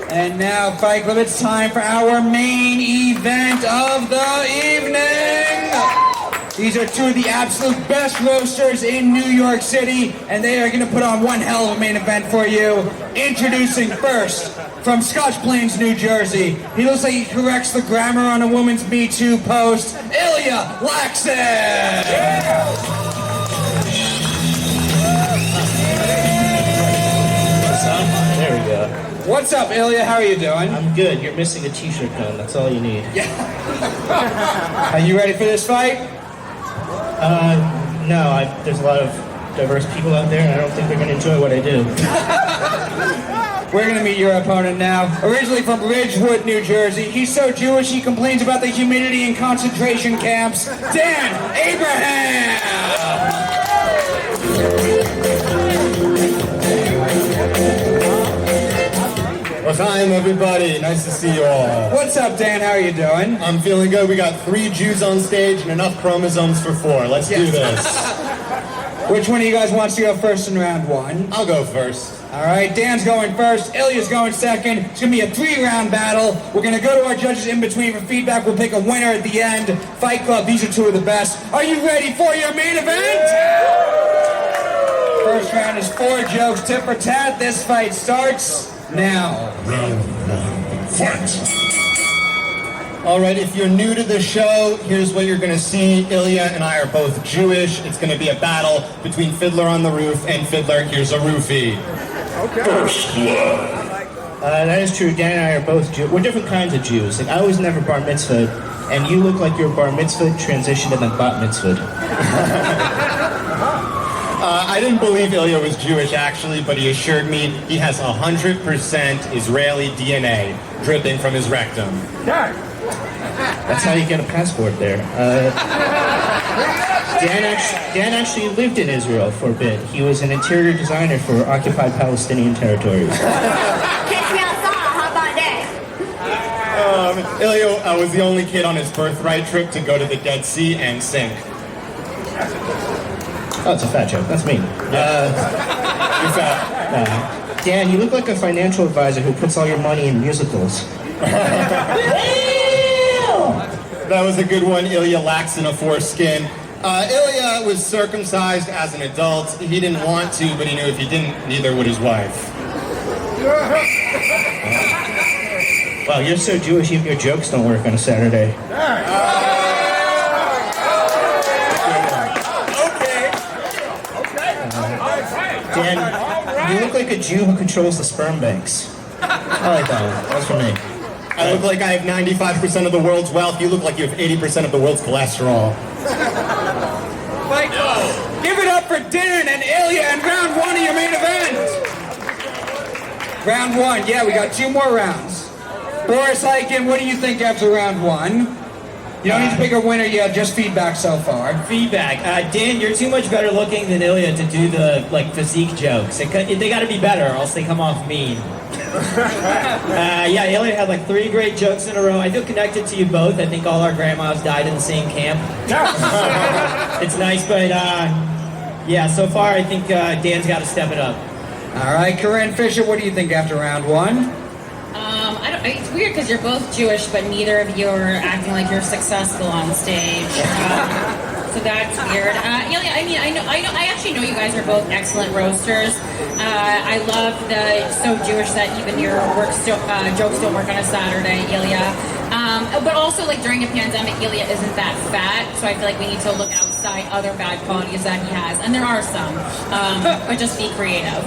And now, Fight Club, it's time for our main event of the evening. These are two of the absolute best roasters in New York City, and they are going to put on one hell of a main event for you. Introducing first, from Scotch Plains, New Jersey, he looks like he corrects the grammar on a woman's Me Too post, Ilya Laksin! There we go. What's up, Ilya? How are you doing? I'm good. You're missing a t-shirt gun. That's all you need. Yeah. Are you ready for this fight? No. There's a lot of diverse people out there, and I don't think they're going to enjoy what I do. We're going to meet your opponent now. Originally from Ridgewood, New Jersey, he's so Jewish he complains about the humidity in concentration camps. Dan Abraham! Well, time, everybody. Nice to see you all. What's up, Dan? How are you doing? I'm feeling good. We got 3 Jews on stage and enough chromosomes for 4. Let's do this. Which one of you guys wants to go first in round 1? I'll go first. All right, Dan's going first, Ilya's going second. It's going to be a 3-round battle. We're going to go to our judges in between for feedback. We'll pick a winner at the end. Fight Club, these are 2 of the best. Are you ready for your main event? First round is 4 jokes, tit for tat. This fight starts now. Round 1, fight! All right, if you're new to the show, here's what you're going to see. Ilya and I are both Jewish. It's going to be a battle between Fiddler on the Roof and Fiddler Here's a Roofie. First blood. That is true. Dan and I are both Jews. We're different kinds of Jews. Like, I was never bar mitzvahed, and you look like you're bar mitzvahed, transitioned, and then bat mitzvahed. I didn't believe Ilya was Jewish, actually, but he assured me he has 100% Israeli DNA dripping from his rectum. That's how you get a passport there. Dan actually lived in Israel for a bit. He was an interior designer for occupied Palestinian territories. Catch me outside, how about that? Ilya was the only kid on his birthright trip to go to the Dead Sea and sink. Oh, it's a fat joke. That's me. You're fat. Dan, you look like a financial advisor who puts all your money in musicals. That was a good one, Ilya Laksin, a foreskin. Ilya was circumcised as an adult. He didn't want to, but he knew if he didn't, neither would his wife. Wow, you're so Jewish, even your jokes don't work on a Saturday. Dan, you look like a Jew who controls the sperm banks. I like that one. That's for me. I look like I have 95% of the world's wealth. You look like you have 80% of the world's cholesterol. Fight Club, give it up for Dan and Ilya in round 1 of your main event. Round 1, yeah, we got 2 more rounds. Boris Hyken, what do you think after round 1? You don't need to pick a winner yet, just feedback so far. Feedback. Dan, you're too much better looking than Ilya to do the physique jokes. They got to be better, or else they come off mean. Yeah, Ilya had 3 great jokes in a row. I feel connected to you both. I think all our grandmas died in the same camp. It's nice, but yeah, so far I think Dan's got to step it up. All right, Corinne Fisher, what do you think after round 1? It's weird because you're both Jewish, but neither of you are acting like you're successful on stage. So that's weird. Ilya, I actually know you guys are both excellent roasters. I love the so Jewish that even your jokes don't work on a Saturday, Ilya. But also, during a pandemic, Ilya isn't that fat, so I feel like we need to look outside other bad qualities that he has, and there are some. But just be creative.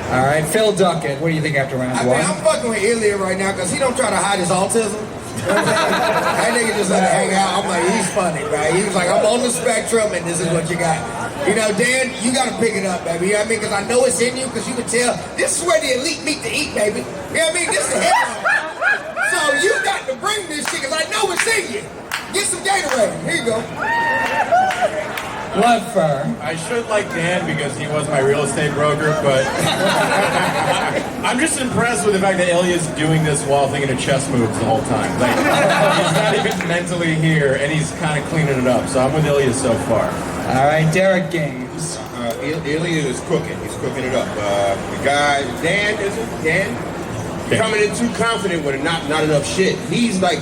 All right, Phil Duckett, what do you think after round 1? I'm fucking with Ilya right now because he don't try to hide his autism. You know what I'm saying? That nigga just let it hang out. I'm like, he's funny, right? He was like, I'm on the spectrum and this is what you got. You know, Dan, you got to pick it up, baby. You know what I mean? Because I know it's in you because you can tell this is where the elite meet to eat, baby. You know what I mean? This is the headline. So you got to bring this shit because I know it's in you. Get some Gatorade. Here you go. Love fur. I should like Dan because he was my real estate broker, but I'm just impressed with the fact that Ilya's doing this while thinking of chess moves the whole time. He's not even mentally here, and he's kind of cleaning it up. So I'm with Ilya so far. All right, Derek Gaines. Ilya is cooking. He's cooking it up. The guy, Dan, is it? Dan? coming in too confident with it, not enough shit. He's like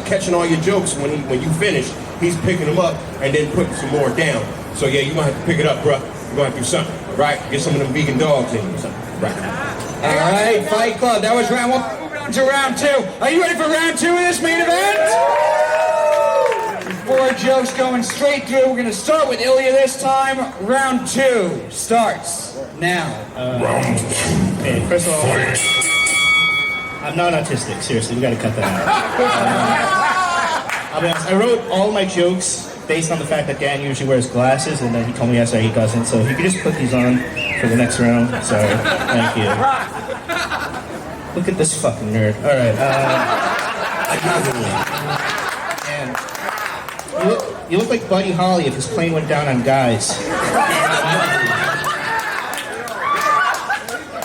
catching all your jokes when you finish. He's picking them up and then putting some more down. So yeah, you're gonna have to pick it up, bruh. You're gonna have to do something, right? Get some of them vegan dogs in or something, right? All right, Fight Club. That was round one. Moving on to round two. Are you ready for round two of this main event? 4 jokes going straight through. We're gonna start with Ilya this time. Round 2 starts now. Hey, first of all, I'm not autistic. Seriously, we gotta cut that out. I'll be honest. I wrote all my jokes based on the fact that Dan usually wears glasses, and then he told me yesterday he doesn't. So if you could just put these on for the next round. Sorry. Thank you. Look at this fucking nerd. All right. Dan, you look like Buddy Holly if his plane went down on guys.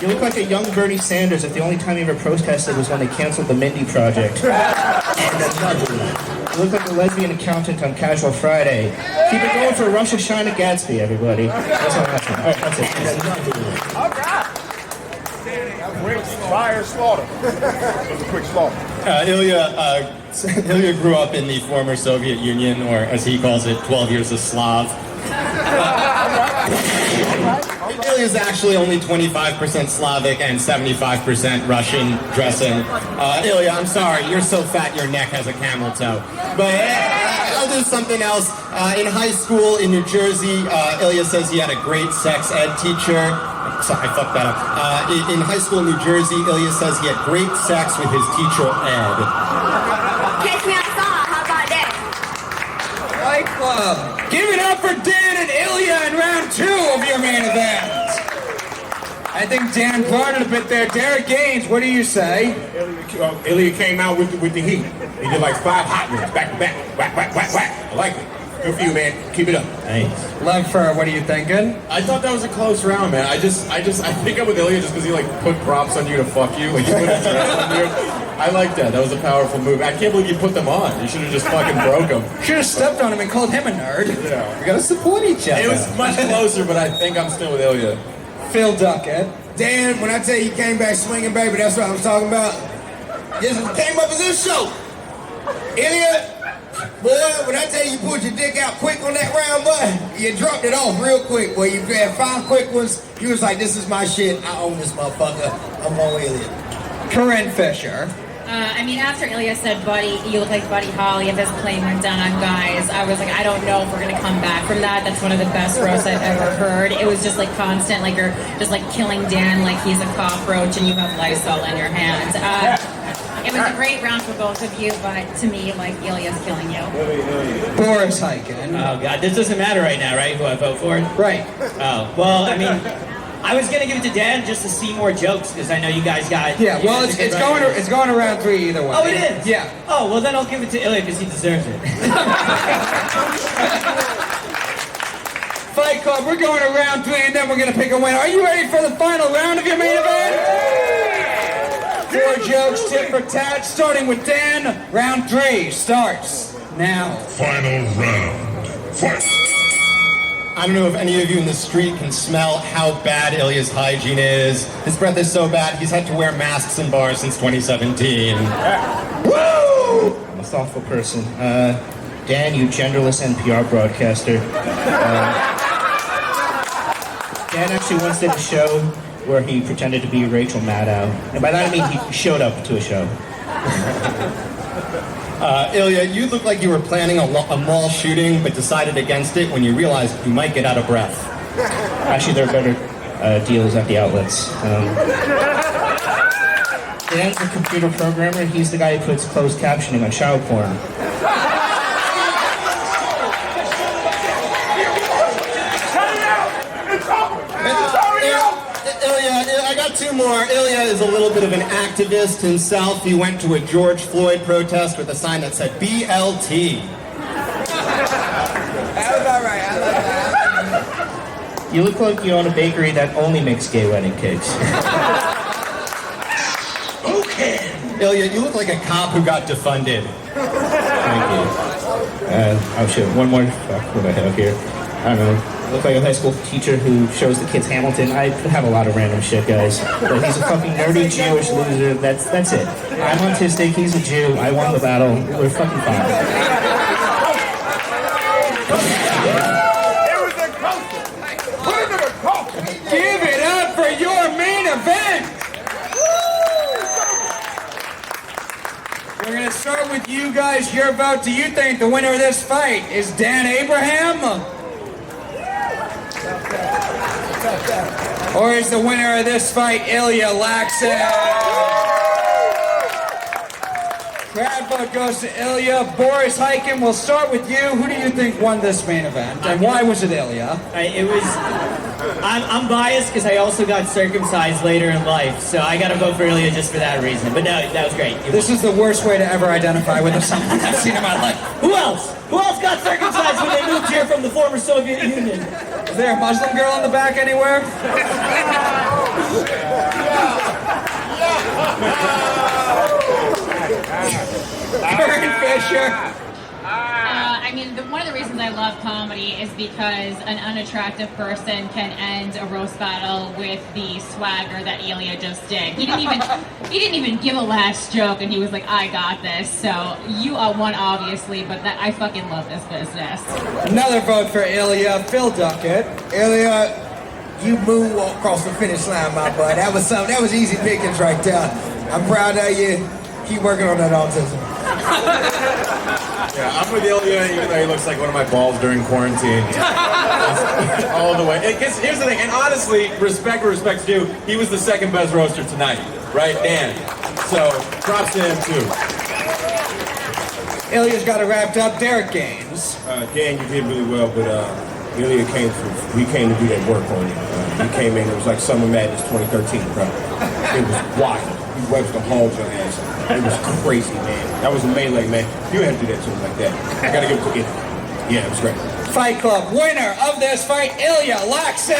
You look like a young Bernie Sanders if the only time he ever protested was when they canceled the Mindy Project. You look like a lesbian accountant on Casual Friday. Keep it going for Rosh Hashanah Gatsby, everybody. That's all I'm asking. All right, that's it. All right. Quick fire slaughter. That was a quick slaughter. Ilya grew up in the former Soviet Union, or as he calls it, 12 years of Slav. Ilya's actually only 25% Slavic and 75% Russian dressing. Ilya, I'm sorry, you're so fat your neck has a camel toe. But I'll do something else. In high school in New Jersey, Ilya says he had a great sex ed teacher. Sorry, I fucked that up. In high school in New Jersey, Ilya says he had great sex with his teacher, Ed. Catch me outside. How about that? Fight Club. Give it up for Dan and Ilya in round 2 of your main event. I think Dan brought it a bit there. Derek Gaines, what do you say? Ilya came out with the heat. He did like 5 hot ones back to back, whack, whack, whack, whack. I like it. Good for you, man. Keep it up. Thanks. Love for what are you thinking? I thought that was a close round, man. I think I'm with Ilya just because he like put props on you to fuck you. Like he put his dress on you. I like that. That was a powerful move. I can't believe you put them on. You should have just fucking broke them. Should have stepped on him and called him a nerd. Yeah. We gotta support each other. It was much closer, but I think I'm still with Ilya. Phil Duckett. Dan, when I tell you he came back swinging, baby, that's what I was talking about. This came up as this show. Ilya, boy, when I tell you pulled your dick out quick on that round, boy, you dropped it off real quick. Boy, you had 5 quick ones. You was like, this is my shit. I own this motherfucker. I'm on Ilya. Corinne Fisher. I mean, after Ilya said, "Buddy, you look like Buddy Holly if his plane went down on guys," I was like, I don't know if we're gonna come back from that. That's one of the best roasts I've ever heard. It was just like constant, like you're just like killing Dan like he's a cockroach and you have Lysol in your hands. It was a great round for both of you, but to me, like Ilya's killing you. Boris Hyken. Oh God, this doesn't matter right now, right? Who I vote for? Right. Oh well, I mean, I was gonna give it to Dan just to see more jokes because I know you guys got. Yeah, well, it's going to round 3 either way. Oh, it is. Yeah. Oh well, then I'll give it to Ilya because he deserves it. Fight Club, we're going to round 3 and then we're going to pick a winner. Are you ready for the final round of your main event? 4 jokes, tit for tat, starting with Dan. Round 3 starts now. Final round. Fight. I don't know if any of you in the street can smell how bad Ilya's hygiene is. His breath is so bad, he's had to wear masks in bars since 2017. Woo! I'm a thoughtful person. Dan, you genderless NPR broadcaster. Dan actually once did a show where he pretended to be Rachel Maddow. And by that I mean he showed up to a show. Ilya, you look like you were planning a mall shooting, but decided against it when you realized you might get out of breath. Actually, there are better deals at the outlets. Dan's a computer programmer. He's the guy who puts closed captioning on child porn. Ilya, I got 2 more. Ilya is a little bit of an activist himself. He went to a George Floyd protest with a sign that said BLT. That was all right. I like that. You look like you own a bakery that only makes gay wedding cakes. Okay. Ilya, you look like a cop who got defunded. Thank you. Oh shit, one more. Fuck, what do I have here? I don't know. I look like a high school teacher who shows the kids Hamilton. I have a lot of random shit, guys. But he's a fucking nerdy Jewish loser. That's it. I'm autistic. He's a Jew. I won the battle. We're fucking fine. Give it up for your main event! We're gonna start with you guys. Your vote. Do you think the winner of this fight is Dan Abraham? Or is the winner of this fight Ilya Laksin? Crowd vote goes to Ilya. Boris Hyken, we'll start with you. Who do you think won this main event? And why was it Ilya? I'm biased because I also got circumcised later in life, so I got to vote for Ilya just for that reason. But no, that was great. This is the worst way to ever identify with someone I've seen in my life. Who else? Who else got circumcised when they moved here from the former Soviet Union? Is there a Muslim girl in the back anywhere? Karen Fisher. I mean, one of the reasons I love comedy is because an unattractive person can end a roast battle with the swagger that Ilya just did. He didn't even give a last joke, and he was like, "I got this." So you won, obviously, but I fucking love this business. Another vote for Ilya. Phil Duckett. Ilya, you moonwalk across the finish line, my bud. That was easy pickings right there. I'm proud of you. Keep working on that autism. Yeah, I'm with Ilya, even though he looks like one of my balls during quarantine. All the way. Here's the thing, and honestly, respect where respect's due, he was the second best roaster tonight, right, Dan? So, props to him, too. Ilya's got it wrapped up. Derek Gaines. Dan, you did really well, but Ilya came to do that work on you. He came in, it was like Summer Madness 2013, bro. It was wild. He webs the halls your ass. It was crazy, man. That was a melee, man. You had to do that to him like that. I gotta give it to you. Yeah, it was great. Fight Club winner of this fight, Ilya Laksin.